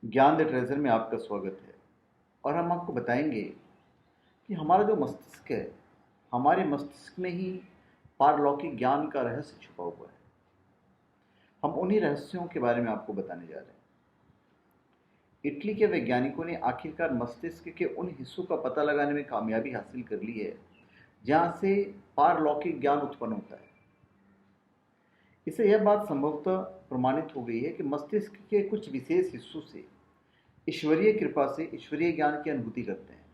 ज्ञान the treasure में आपका स्वागत है। और हम आपको बताएंगे कि हमारा जो मस्तिष्क है, हमारे मस्तिष्क में ही पारलौकिक ज्ञान का रहस्य छुपा हुआ है। हम उन्हीं रहस्यों के बारे में आपको बताने जा रहे हैं। इटली के वैज्ञानिकों ने आखिरकार मस्तिष्क के उन हिस्सों का पता लगाने में कामयाबी हासिल कर ली है जहां से पारलौकिक ज्ञान उत्पन्न होता है। इससे यह बात संभवतः प्रमाणित हो गई है कि मस्तिष्क के कुछ विशेष हिस्सों से ईश्वरीय कृपा से ईश्वरीय ज्ञान की अनुभूति करते हैं।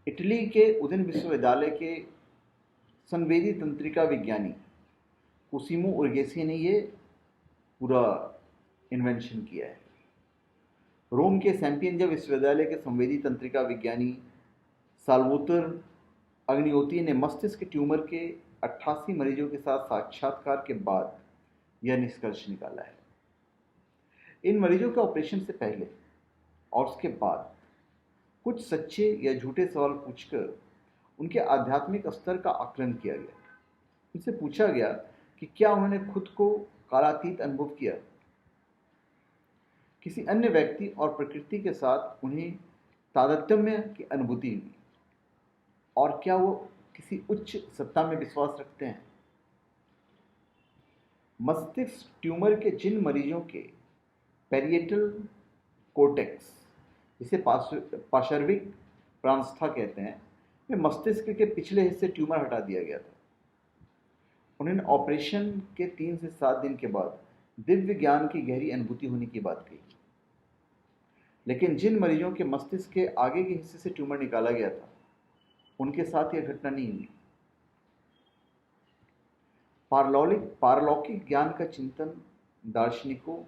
इटली के उदिन विश्वविद्यालय के संवेदी तंत्रिका विज्ञानी कुसिमो उर्गेसी ने ये पूरा इन्वेंशन किया है। रोम के सैम्पियंजा विश्वविद्यालय के संवेदी तंत्रिका विज्ञानी साल्वोतर अग्नियोती ने मस्तिष्क ट्यूमर के 88 मरीजों के साथ साक्षात्कार के बाद यह निष्कर्ष निकाला है। इन मरीजों के ऑपरेशन से पहले और उसके बाद कुछ सच्चे या झूठे सवाल पूछकर उनके आध्यात्मिक स्तर का आकलन किया गया। उनसे पूछा गया कि क्या उन्होंने खुद को कालातीत अनुभव किया, किसी अन्य व्यक्ति और प्रकृति के साथ उन्हें तादात्म्य की अनुभूति हुई, और क्या वो किसी उच्च सत्ता में विश्वास रखते हैं। मस्तिष्क ट्यूमर के जिन मरीजों के पैरिएटल कोर्टेक्स, जिसे पार्श्विक प्रांतस्था कहते हैं, में मस्तिष्क के पिछले हिस्से ट्यूमर हटा दिया गया था, उन्होंने ऑपरेशन के 3 से 7 दिन के बाद दिव्य ज्ञान की गहरी अनुभूति होने की बात कही। लेकिन जिन मरीजों के मस्तिष्क के आगे के हिस्से से ट्यूमर निकाला गया था, उनके साथ यह घटना नहीं हुई। पारलौकिक ज्ञान का चिंतन दार्शनिकों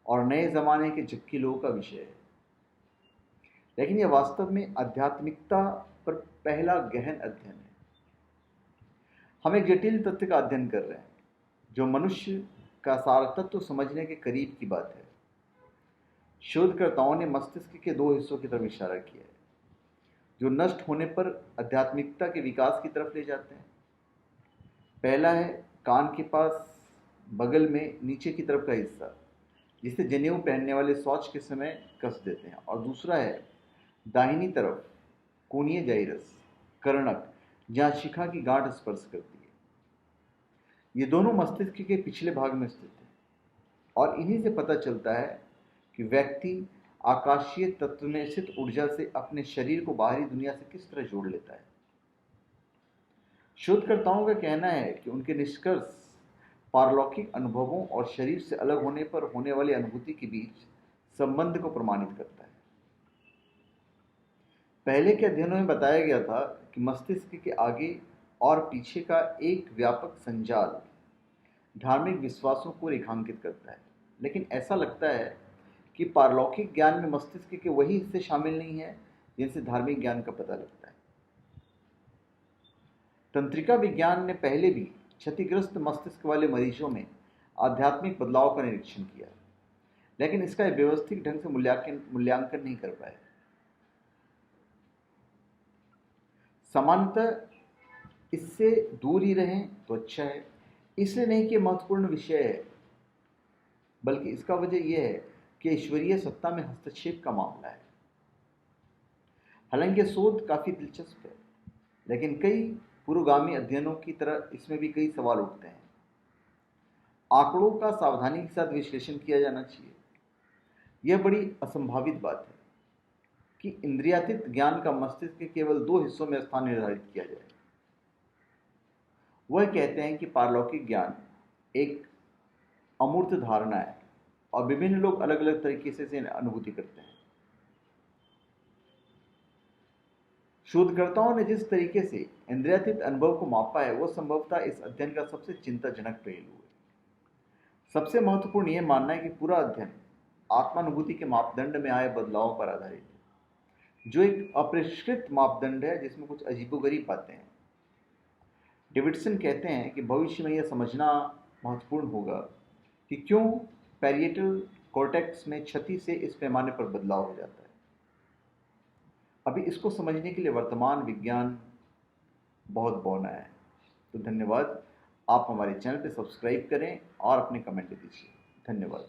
और नए जमाने के जक्की लोगों का विषय है, लेकिन यह वास्तव में आध्यात्मिकता पर पहला गहन अध्ययन है। हम एक जटिल तथ्य का अध्ययन कर रहे हैं जो मनुष्य का सार तत्व समझने के करीब की बात है। शोधकर्ताओं ने मस्तिष्क के 2 हिस्सों की तरफ इशारा किया है जो नष्ट होने पर आध्यात्मिकता के विकास की तरफ ले जाते हैं। पहला है कान के पास बगल में नीचे की तरफ का हिस्सा, जिसे जनेऊ पहनने वाले शौच के समय कस देते हैं, और दूसरा है दाहिनी तरफ कोनीय जाइरस कर्णक, जहाँ शिखा की गांठ स्पर्श करती है। ये दोनों मस्तिष्क के पिछले भाग में स्थित है, और इन्हीं से पता चलता है कि व्यक्ति आकाशीय तत्व में स्थित ऊर्जा से अपने शरीर को बाहरी दुनिया से किस तरह जोड़ लेता है। शोधकर्ताओं का कहना है कि उनके निष्कर्ष पारलौकिक अनुभवों और शरीर से अलग होने पर होने वाली अनुभूति के बीच संबंध को प्रमाणित करता है। पहले के अध्ययनों में बताया गया था कि मस्तिष्क के आगे और पीछे का एक व्यापक संजाल धार्मिक विश्वासों को रेखांकित करता है, लेकिन ऐसा लगता है कि पारलौकिक ज्ञान में मस्तिष्क के वही हिस्से शामिल नहीं है जिनसे धार्मिक ज्ञान का पता लगता है। तंत्रिका विज्ञान ने पहले भी क्षतिग्रस्त मस्तिष्क वाले मरीजों में आध्यात्मिक बदलाव का निरीक्षण किया, लेकिन इसका व्यवस्थित ढंग से मूल्यांकन नहीं कर पाए। सामान्यतः इससे दूर ही रहें तो अच्छा है, इसलिए नहीं कि महत्वपूर्ण विषय है, बल्कि इसका वजह यह है कि ईश्वरीय सत्ता में हस्तक्षेप का मामला है। हालांकि शोध काफी दिलचस्प है, लेकिन कई पूर्वगामी अध्ययनों की तरह इसमें भी कई सवाल उठते हैं। आंकड़ों का सावधानी के साथ विश्लेषण किया जाना चाहिए। यह बड़ी असंभावित बात है कि इंद्रियातीत ज्ञान का मस्तिष्क के केवल 2 हिस्सों में स्थान निर्धारित किया जाए। वह कहते हैं कि पारलौकिक ज्ञान एक अमूर्त धारणा है और विभिन्न लोग अलग अलग तरीके से इसे अनुभूति करते हैं। शोधकर्ताओं ने जिस तरीके से इंद्रियातीत अनुभव को मापा है, वह संभवतः इस अध्ययन का सबसे चिंताजनक पहलू है। सबसे महत्वपूर्ण यह मानना है कि पूरा अध्ययन आत्मानुभूति के मापदंड में आए बदलावों पर आधारित है, जो एक अपरिष्कृत मापदंड है जिसमें कुछ अजीबोगरीब बातें हैं। डेविडसन कहते हैं कि भविष्य में यह समझना महत्वपूर्ण होगा कि क्यों पैरिएटल कॉर्टेक्स में क्षति से इस पैमाने पर बदलाव हो जाता है। अभी इसको समझने के लिए वर्तमान विज्ञान बहुत बौना है। तो धन्यवाद। आप हमारे चैनल पे सब्सक्राइब करें और अपने कमेंट दीजिए। धन्यवाद।